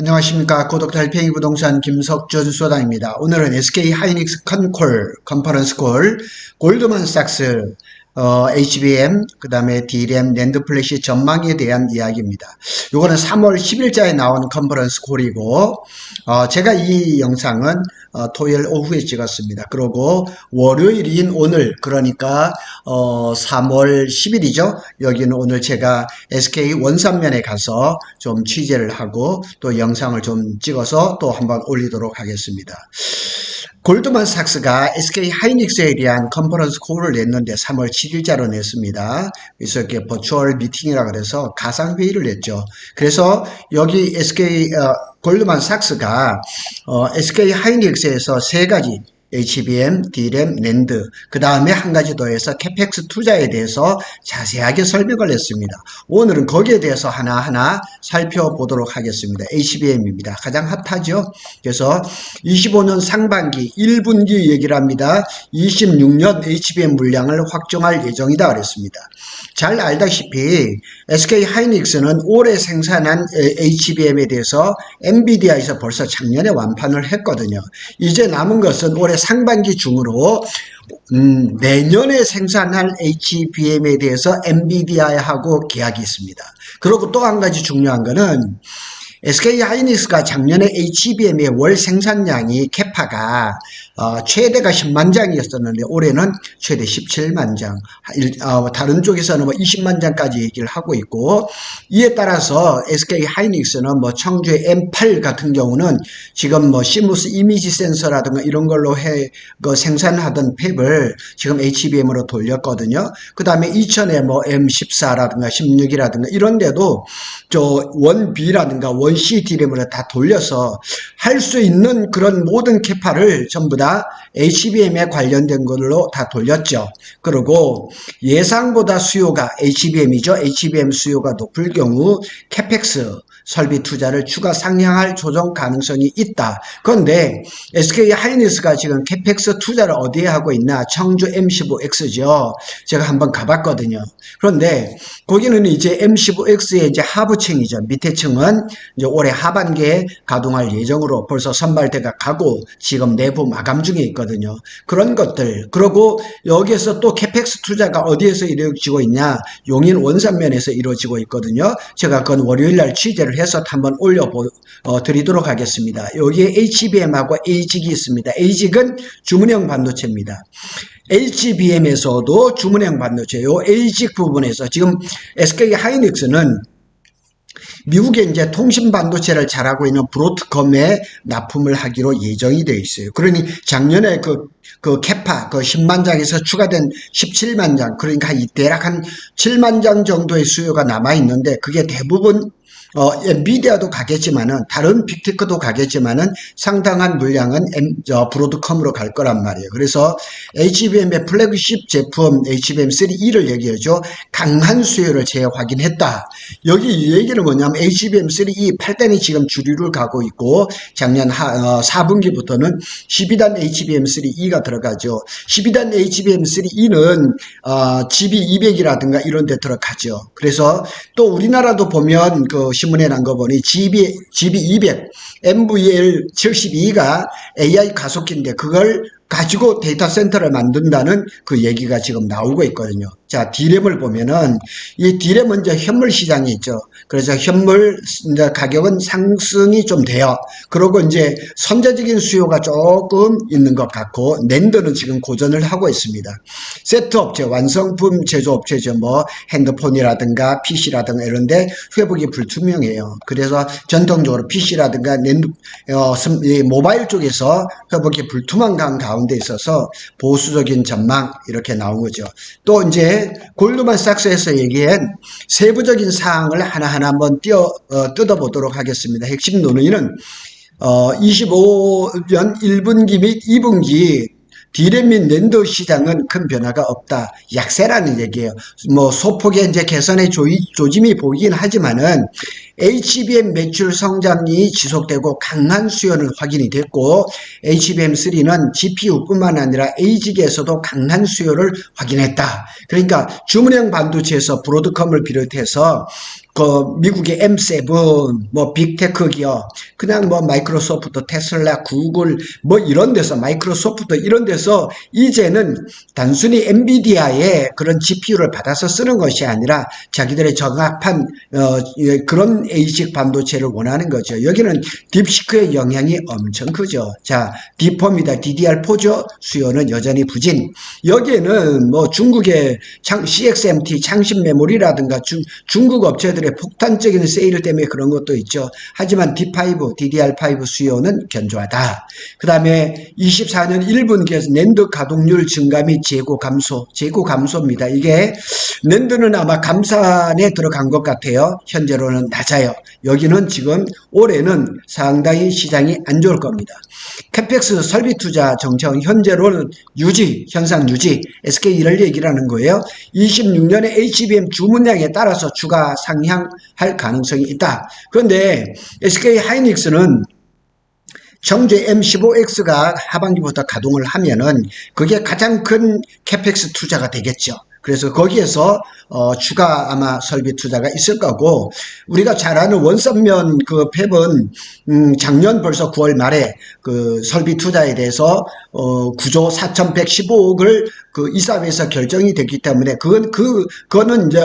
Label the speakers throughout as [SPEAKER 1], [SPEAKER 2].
[SPEAKER 1] 안녕하십니까. 고독 달팽이 부동산 김석준 소장입니다. 오늘은 SK 하이닉스 컨퍼런스 콜, 골드만삭스, HBM, 그 다음에 D램, 낸드 플래시 전망에 대한 이야기입니다. 요거는 3월 10일자에 나온 컨퍼런스 콜이고, 제가 이 영상은 토요일 오후에 찍었습니다. 그리고 월요일인 오늘, 그러니까 3월 10일이죠. 여기는 오늘 제가 SK 원산면에 가서 좀 취재를 하고 또 영상을 좀 찍어서 또 한번 올리도록 하겠습니다. 골드만삭스가 SK 하이닉스에 대한 컨퍼런스 콜을 냈는데 3월 7일자로 냈습니다. 그래서 이렇게 버추얼 미팅이라 그래서 가상회의를 냈죠. 그래서 여기 골드만삭스가 SK 하이닉스에서 세 가지 HBM, D램, 낸드, 그 다음에 한 가지 더해서 캐펙스 투자에 대해서 자세하게 설명을 했습니다. 오늘은 거기에 대해서 하나하나 살펴보도록 하겠습니다. HBM입니다. 가장 핫하죠. 그래서 25년 상반기 1분기 얘기를 합니다. 26년 HBM 물량을 확정할 예정이다 그랬습니다. 잘 알다시피 SK 하이닉스는 올해 생산한 HBM에 대해서 엔비디아에서 벌써 작년에 완판을 했거든요. 이제 남은 것은 올해 상반기 중으로 내년에 생산할 HBM에 대해서 엔비디아하고 계약이 있습니다. 그리고 또 한 가지 중요한 거는 SK 하이닉스가 작년에 HBM의 월 생산량이 캐파가 최대가 10만 장이었었는데 올해는 최대 17만 장, 다른 쪽에서는 뭐 20만 장까지 얘기를 하고 있고, 이에 따라서 SK 하이닉스는 뭐 청주의 M8 같은 경우는 지금 뭐 시무스 이미지 센서라든가 이런 걸로 생산하던 팹을 지금 HBM으로 돌렸거든요. 그 다음에 이천에 뭐 M14라든가 16이라든가 이런 데도 저 1B라든가 1C D램으로 다 돌려서 할 수 있는 그런 모든 캐파를 전부 다 HBM에 관련된 걸로 다 돌렸죠. 그리고 예상보다 수요가 HBM이죠. HBM 수요가 높을 경우 캐펙스 설비 투자를 추가 상향할 조정 가능성이 있다. 그런데 SK 하이닉스가 지금 캐펙스 투자를 어디에 하고 있나? 청주 M15X죠. 제가 한번 가봤거든요. 그런데 거기는 이제 M15X의 이제 하부층이죠. 밑에 층은 이제 올해 하반기에 가동할 예정으로 벌써 선발대가 가고 지금 내부 마감 중에 있거든요. 그런 것들. 그리고 여기에서 또 캐펙스 투자가 어디에서 이루어지고 있냐? 용인 원산면에서 이루어지고 있거든요. 제가 그건 월요일날 취재를 해서 한번 올려드리도록 하겠습니다. 여기에 HBM하고 ASIC이 있습니다. ASIC은 주문형 반도체입니다. HBM에서도 주문형 반도체, 요 ASIC 부분에서 지금 SK 하이닉스는 미국에 이제 통신 반도체를 잘하고 있는 브로드컴에 납품을 하기로 예정이 되어 있어요. 그러니 작년에 그 캐파, 10만 장에서 추가된 17만 장, 그러니까 대략 한 7만 장 정도의 수요가 남아 있는데 그게 대부분 엔비디아도 가겠지만은 다른 빅테크도 가겠지만은 상당한 물량은 브로드컴으로 갈 거란 말이에요. 그래서 HBM의 플래그십 제품 HBM3E를 얘기하죠. 강한 수요를 재확인했다. 여기 이 얘기는 뭐냐면 HBM3E 8단이 지금 주류를 가고 있고 작년 4분기부터는 12단 HBM3E가 들어가죠. 12단 HBM3E는 GB200이라든가 이런 데 들어가죠. 그래서 또 우리나라도 보면 신문에 난 거 보니 GB200 NVL72가 AI 가속기인데 그걸 가지고 데이터 센터를 만든다는 그 얘기가 지금 나오고 있거든요. 자, D램을 보면은 이 D램은 이제 현물 시장이 있죠. 그래서 현물 이제 가격은 상승이 좀 돼요. 그리고 이제 선제적인 수요가 조금 있는 것 같고 낸드는 지금 고전을 하고 있습니다. 세트 업체, 완성품 제조업체죠. 뭐 핸드폰이라든가 PC라든가 이런데 회복이 불투명해요. 그래서 전통적으로 PC라든가 낸드 모바일 쪽에서 회복이 불투명한 가운데 있어서 보수적인 전망 이렇게 나온 거죠. 또 이제 골드만삭스에서 얘기한 세부적인 사항을 하나하나 한번 뜯어보도록 하겠습니다. 핵심 논의는 25년 1분기 및 2분기 D램 및 낸드 시장은 큰 변화가 없다. 약세라는 얘기예요. 뭐 소폭의 이제 개선의 조짐이 보이긴 하지만은 HBM 매출 성장이 지속되고 강한 수요는 확인이 됐고 HBM3는 GPU뿐만 아니라 ASIC에서도 강한 수요를 확인했다. 그러니까 주문형 반도체에서 브로드컴을 비롯해서 그 미국의 M7, 뭐 빅테크 기업, 그냥 뭐 마이크로소프트, 테슬라, 구글 뭐 이런 데서 마이크로소프트 이런 데서 이제는 단순히 엔비디아의 그런 GPU를 받아서 쓰는 것이 아니라 자기들의 적합한 그런 ASIC 반도체를 원하는 거죠. 여기는 딥시크의 영향이 엄청 크죠. 자, D4입니다. DDR4죠. 수요는 여전히 부진. 여기에는 뭐 중국의 CXMT 창신 메모리라든가 중국 업체들의 폭탄적인 세일 때문에 그런 것도 있죠. 하지만 D5, DDR5 수요는 견조하다. 그 다음에 24년 1분기에서 낸드 가동률 증가 및 재고 감소입니다. 이게 낸드는 아마 감산에 들어간 것 같아요. 현재로는 낮아요. 여기는 지금 올해는 상당히 시장이 안 좋을 겁니다. 캐펙스 설비 투자 정책 현재로는 현상 유지, SK 이럴 얘기를 하는 거예요. 26년에 HBM 주문량에 따라서 주가 상향할 가능성이 있다. 그런데 SK 하이닉스는 정제 M15X가 하반기부터 가동을 하면은 그게 가장 큰 캐펙스 투자가 되겠죠. 그래서 거기에서 추가 아마 설비 투자가 있을 거고, 우리가 잘 아는 원선면 그 팹은 작년 벌써 9월 말에 그 설비 투자에 대해서 9조 4,115억을 그 이사회에서 결정이 됐기 때문에 그거는 이제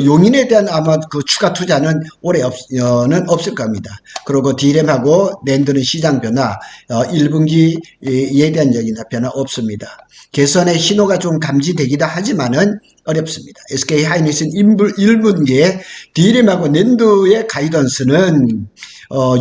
[SPEAKER 1] 용인에 대한 아마 그 추가 투자는 올해는 없을 겁니다. 그리고 D램하고 낸드는 시장 변화, 1분기에 대한 변화 없습니다. 개선의 신호가 좀 감지되기도 하지만은 어렵습니다. SK 하이닉스는 1분기에 D램하고 낸드의 가이던스는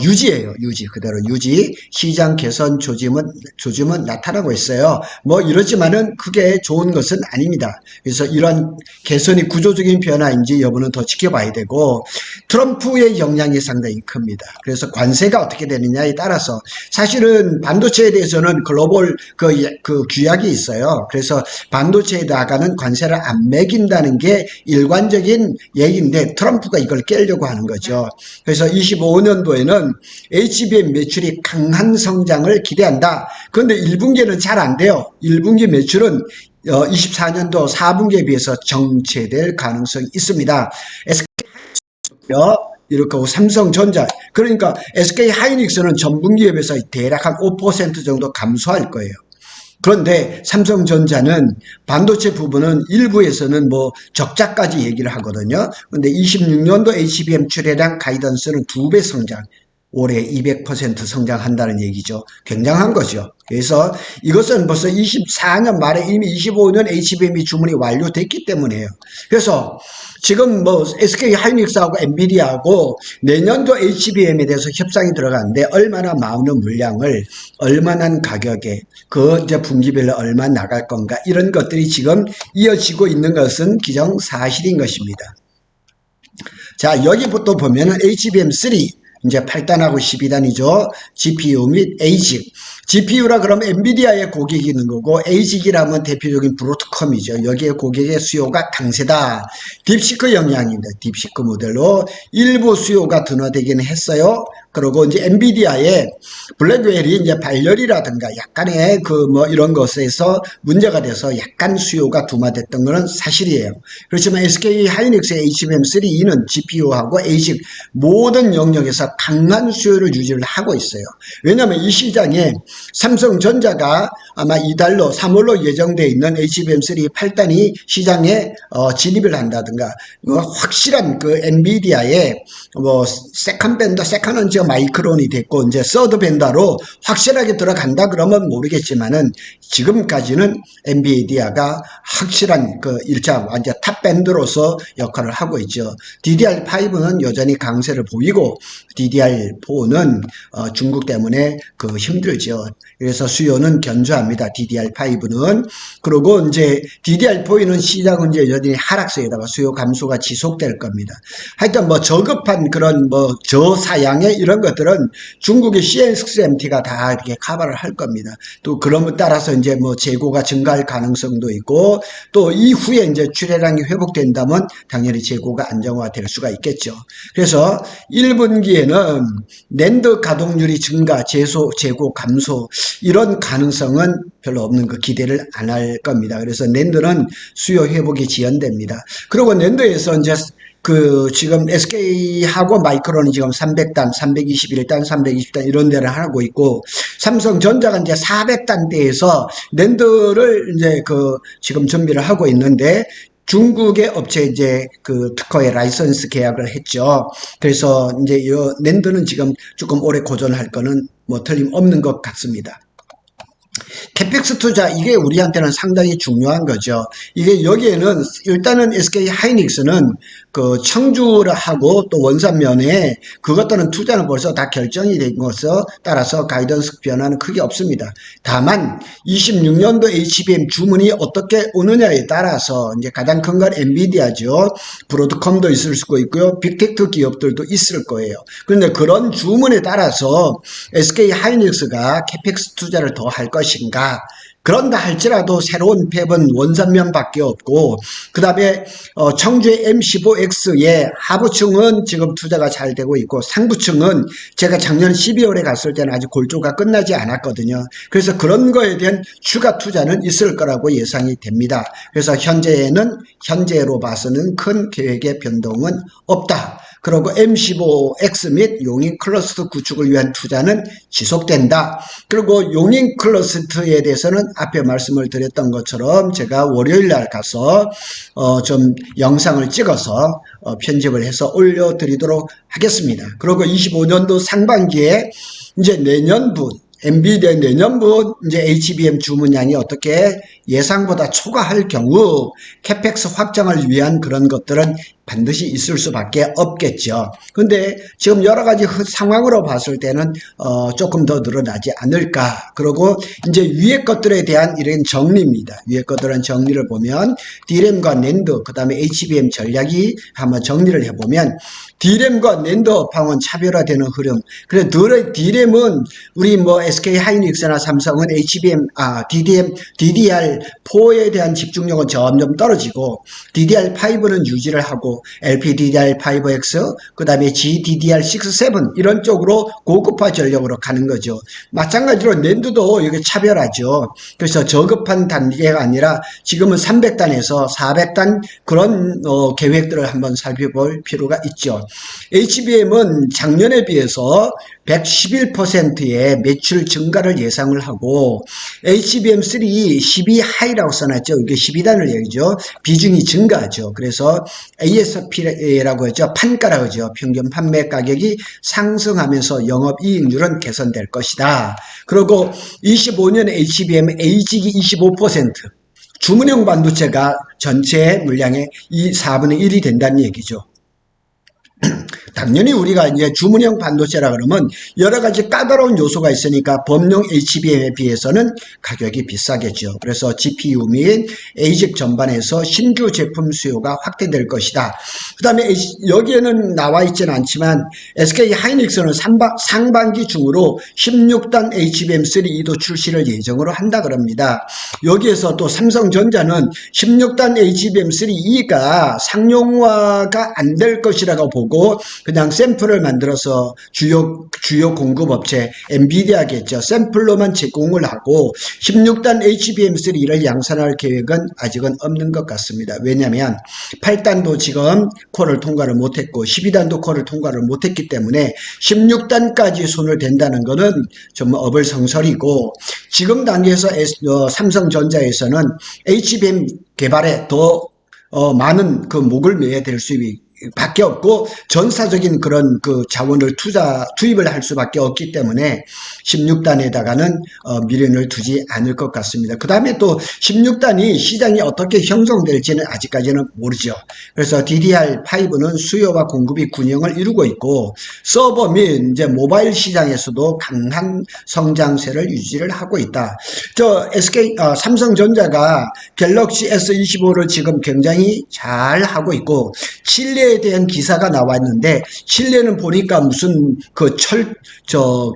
[SPEAKER 1] 유지예요. 그대로 유지. 시장 개선 조짐은 나타나고 있어요. 뭐 이러지만은 그게 좋은 것은 아닙니다. 그래서 이런 개선이 구조적인 변화인지 여부는 더 지켜봐야 되고, 트럼프의 영향이 상당히 큽니다. 그래서 관세가 어떻게 되느냐에 따라서 사실은 반도체에 대해서는 글로벌 그 규약이 있어요. 그래서 반도체에다가는 관세를 안 매긴다는 게 일관적인 얘기인데 트럼프가 이걸 깨려고 하는 거죠. 그래서 25년도에는 HBM 매출이 강한 성장을 기대한다. 그런데 1분기에는 잘 안 돼요. 1분기 매출은 24년도 4분기에 비해서 정체될 가능성이 있습니다. 이렇게 하고 삼성전자, 그러니까 SK 하이닉스는 전분기에 비해서 대략 한 5% 정도 감소할 거예요. 그런데 삼성전자는 반도체 부분은 일부에서는 뭐 적자까지 얘기를 하거든요. 그런데 26년도 HBM 출하량 가이던스는 2배 성장, 올해 200% 성장한다는 얘기죠. 굉장한 거죠. 그래서 이것은 벌써 24년 말에 이미 25년 HBM이 주문이 완료됐기 때문에요. 그래서 지금 뭐 SK 하이닉스하고 엔비디아하고 내년도 HBM에 대해서 협상이 들어가는데 얼마나 많은 물량을 얼마나 가격에 그 이제 분기별로 얼마 나갈 건가, 이런 것들이 지금 이어지고 있는 것은 기정사실인 것입니다. 자, 여기부터 보면은 HBM3 이제 8단하고 12단이죠. GPU 및 ASIC. GPU라 그러면 엔비디아의 고객이 있는 거고, ASIC이라면 대표적인 브로드컴이죠. 여기에 고객의 수요가 강세다. 딥시크 영향입니다. 딥시크 모델로 일부 수요가 둔화되기는 했어요. 그리고 이제 엔비디아의 블랙웰이 이제 발열이라든가 약간의 그 뭐 이런 것에서 문제가 돼서 약간 수요가 둔화됐던 것은 사실이에요. 그렇지만 SK 하이닉스의 HBM3E는 GPU하고 ASIC 모든 영역에서 강한 수요를 유지를 하고 있어요. 왜냐하면 이 시장에 삼성전자가 아마 이달로 3월로 예정되어 있는 HBM3 8단이 시장에 진입을 한다든가, 확실한 그 엔비디아의 뭐 세컨 벤더, 세컨은 이제 마이크론이 됐고 이제 서드 벤더로 확실하게 들어간다 그러면 모르겠지만은 지금까지는 엔비디아가 확실한 그 1차 완전 탑 밴드로서 역할을 하고 있죠. DDR5는 여전히 강세를 보이고 DDR4는 중국 때문에 그 힘들죠. 그래서 수요는 견조합니다. DDR5는. 그리고 이제 DDR4는 시장은 이제 여전히 하락세에다가 수요 감소가 지속될 겁니다. 하여튼 뭐 저급한 그런 뭐 저사양의 이런 것들은 중국의 CXMT가 다 이렇게 커버를 할 겁니다. 또 그럼에 따라서 이제 뭐 재고가 증가할 가능성도 있고, 또 이후에 이제 출하량이 회복된다면 당연히 재고가 안정화될 수가 있겠죠. 그래서 1분기에는 낸드 가동률이 증가, 재고 감소, 이런 가능성은 별로 없는 거, 기대를 안 할 겁니다. 그래서 낸드는 수요 회복이 지연됩니다. 그리고 낸드에서 이제 지금 SK하고 마이크론이 지금 300단, 321단, 320단 이런 데를 하고 있고, 삼성전자가 이제 400단대에서 낸드를 이제 지금 준비를 하고 있는데, 중국의 업체 이제 특허의 라이선스 계약을 했죠. 그래서 이제 이 낸드는 지금 조금 오래 고전할 거는 뭐 틀림없는 것 같습니다. 캐펙스 투자, 이게 우리한테는 상당히 중요한 거죠. 이게 여기에는 일단은 SK 하이닉스는 청주를 하고 또 원산면에 그것들은 투자는 벌써 다 결정이 된 것에 따라서 가이던스 변화는 크게 없습니다. 다만 26년도 HBM 주문이 어떻게 오느냐에 따라서 이제 가장 큰 건 엔비디아죠. 브로드컴도 있을 수도 있고요. 빅테크 기업들도 있을 거예요. 그런데 그런 주문에 따라서 SK 하이닉스가 캐펙스 투자를 더 할 것인가? 그런다 할지라도 새로운 팹은 원산면밖에 없고, 그 다음에 청주의 M15X의 하부층은 지금 투자가 잘 되고 있고, 상부층은 제가 작년 12월에 갔을 때는 아직 골조가 끝나지 않았거든요. 그래서 그런 거에 대한 추가 투자는 있을 거라고 예상이 됩니다. 그래서 현재로 봐서는 큰 계획의 변동은 없다. 그리고 M15X 및 용인 클러스터 구축을 위한 투자는 지속된다. 그리고 용인 클러스터에 대해서는 앞에 말씀을 드렸던 것처럼 제가 월요일 날 가서 좀 영상을 찍어서 편집을 해서 올려드리도록 하겠습니다. 그리고 25년도 상반기에 이제 내년분 엔비디아 내년분 이제 HBM 주문량이 어떻게 예상보다 초과할 경우 캐펙스 확장을 위한 그런 것들은 반드시 있을 수밖에 없겠죠. 근데 지금 여러 가지 상황으로 봤을 때는 조금 더 늘어나지 않을까. 그리고 이제 위에 것들에 대한 이런 정리입니다. 위에 것들은 정리를 보면 D램과 낸드, 그 다음에 HBM 전략이 한번 정리를 해보면 D램과 낸드 업황은 차별화되는 흐름. 그래서 D램은 우리 뭐 SK 하이닉스나 삼성은 DDR4에 대한 집중력은 점점 떨어지고 DDR5는 유지를 하고 LPDDR5X, 그 다음에 GDDR6, 7 이런 쪽으로 고급화 전력으로 가는 거죠. 마찬가지로 낸드도 이게 차별하죠. 그래서 저급한 단계가 아니라 지금은 300단에서 400단 그런 계획들을 한번 살펴볼 필요가 있죠. HBM은 작년에 비해서 111%의 매출 증가를 예상을 하고 HBM3 12 하이라고 써놨죠. 이게 12단을 얘기죠. 비중이 증가하죠. 그래서 ASP라고 하죠. 판가라고 하죠. 평균 판매 가격이 상승하면서 영업이익률은 개선될 것이다. 그리고 25년 HBM A직이 25%, 주문형 반도체가 전체 물량의 4분의 1이 된다는 얘기죠. 당연히 우리가 이제 주문형 반도체라 그러면 여러 가지 까다로운 요소가 있으니까 범용 HBM에 비해서는 가격이 비싸겠죠. 그래서 GPU 및 ASIC 전반에서 신규 제품 수요가 확대될 것이다. 그 다음에 여기에는 나와 있지는 않지만 SK 하이닉스는 상반기 중으로 16단 HBM3E도 출시를 예정으로 한다 그럽니다. 여기에서 또 삼성전자는 16단 HBM3E가 상용화가 안 될 것이라고 보고 그냥 샘플을 만들어서 주요 공급업체 엔비디아겠죠. 샘플로만 제공을 하고 16단 HBM3를 양산할 계획은 아직은 없는 것 같습니다. 왜냐하면 8단도 지금 콜을 통과를 못했고 12단도 콜을 통과를 못했기 때문에 16단까지 손을 댄다는 것은 정말 어불성설이고 지금 단계에서 삼성전자에서는 HBM 개발에 더 많은 목을 매야 될 수 밖에 없고 전사적인 그런 자원을 투입을 할 수밖에 없기 때문에 16단에다가는 미련을 두지 않을 것 같습니다. 그 다음에 또 16단이 시장이 어떻게 형성될지는 아직까지는 모르죠. 그래서 DDR5는 수요와 공급이 균형을 이루고 있고 서버 및 이제 모바일 시장에서도 강한 성장세를 유지를 하고 있다. 삼성전자가 갤럭시 S25를 지금 굉장히 잘 하고 있고 칠레에 대한 기사가 나왔는데 칠레는 보니까 무슨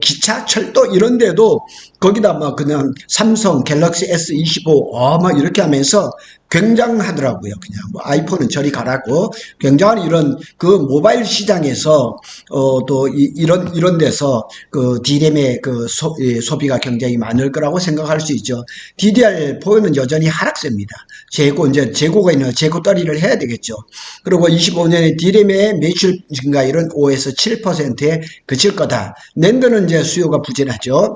[SPEAKER 1] 기차, 철도 이런 데도 거기다 뭐 그냥 삼성 갤럭시 S25 막 이렇게 하면서 굉장하더라고요. 그냥 뭐 아이폰은 저리 가라고 굉장한 이런 그 모바일 시장에서 또 이런 데서 그 D램의 그 소비가 굉장히 많을 거라고 생각할 수 있죠. DDR4는 여전히 하락세입니다. 이제 재고가 있는 재고떨이를 해야 되겠죠. 그리고 25년에 D램의 매출 증가율은 5에서 7%에 그칠 거다. 낸드는 이제 수요가 부진하죠.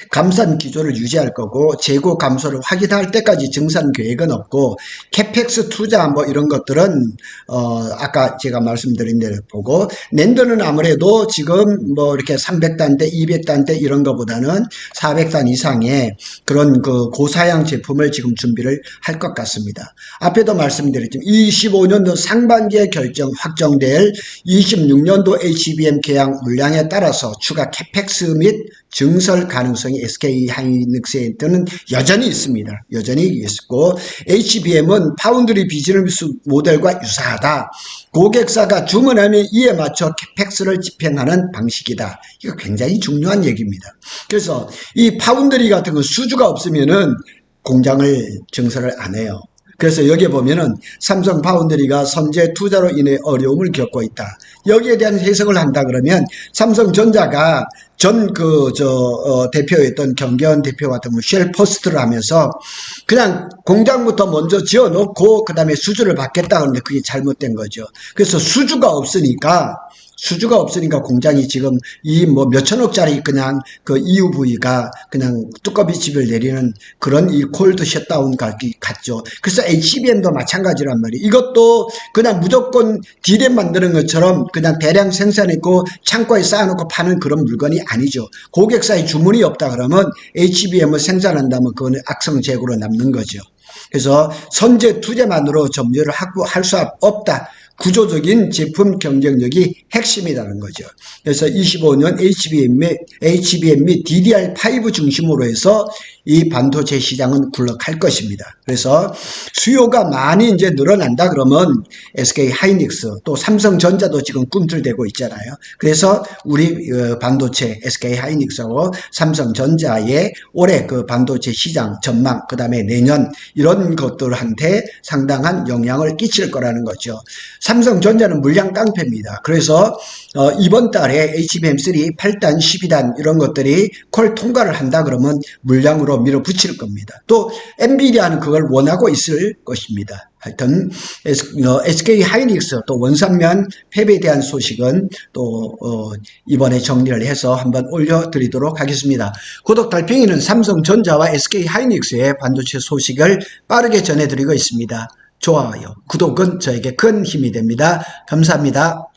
[SPEAKER 1] 감산 기조를 유지할 거고 재고 감소를 확인할 때까지 증산 계획은 없고 캐펙스 투자 뭐 이런 것들은 아까 제가 말씀드린 대로 보고 낸더는 아무래도 지금 뭐 이렇게 300단대 200단대 이런 거보다는 400단 이상의 그런 그 고사양 제품을 지금 준비를 할 것 같습니다. 앞에도 말씀드렸지만 25년도 상반기에 확정될 26년도 HBM 계약 물량에 따라서 추가 캐펙스 및 증설 가능성이 SK 하이닉스에는 여전히 있습니다. 여전히 있고 HBM은 파운드리 비즈니스 모델과 유사하다. 고객사가 주문하면 이에 맞춰 캐펙스를 집행하는 방식이다. 이거 굉장히 중요한 얘기입니다. 그래서 이 파운드리 같은 건 수주가 없으면은 공장을 증설을 안 해요. 그래서 여기에 보면은 삼성 파운드리가 선제 투자로 인해 어려움을 겪고 있다. 여기에 대한 해석을 한다 그러면 삼성전자가 대표였던 경계원 대표 같은 뭐 쉘 포스트를 하면서 그냥 공장부터 먼저 지어 놓고 그 다음에 수주를 받겠다 그러는데 그게 잘못된 거죠. 그래서 수주가 없으니까 공장이 지금 이 뭐 몇천억짜리 그냥 그 EUV가 그냥 뚜껑이 집을 내리는 그런 이 콜드 셧다운 같죠. 그래서 HBM도 마찬가지란 말이에요. 이것도 그냥 무조건 D램 만드는 것처럼 그냥 대량 생산했고 창고에 쌓아놓고 파는 그런 물건이 아니죠. 고객사의 주문이 없다 그러면 HBM을 생산한다면 그거는 악성재고로 남는 거죠. 그래서 선제 투자만으로 점유를 할 수 없다. 구조적인 제품 경쟁력이 핵심이라는 거죠. 그래서 25년 HBM 및 DDR5 중심으로 해서 이 반도체 시장은 굴러갈 것입니다. 그래서 수요가 많이 이제 늘어난다 그러면 SK 하이닉스 또 삼성전자도 지금 꿈틀대고 있잖아요. 그래서 우리 반도체 SK 하이닉스하고 삼성전자의 올해 그 반도체 시장 전망 그다음에 내년 이런 것들한테 상당한 영향을 끼칠 거라는 거죠. 삼성전자는 물량 깡패입니다. 그래서 이번 달에 HBM3 8단 12단 이런 것들이 콜 통과를 한다 그러면 물량으로 밀어붙일 겁니다. 또 엔비디아는 그걸 원하고 있을 것입니다. 하여튼 SK 하이닉스 또 원산면 팹에 대한 소식은 또 이번에 정리를 해서 한번 올려드리도록 하겠습니다. 구독 달팽이는 삼성전자와 SK 하이닉스의 반도체 소식을 빠르게 전해드리고 있습니다. 좋아요, 구독은 저에게 큰 힘이 됩니다. 감사합니다.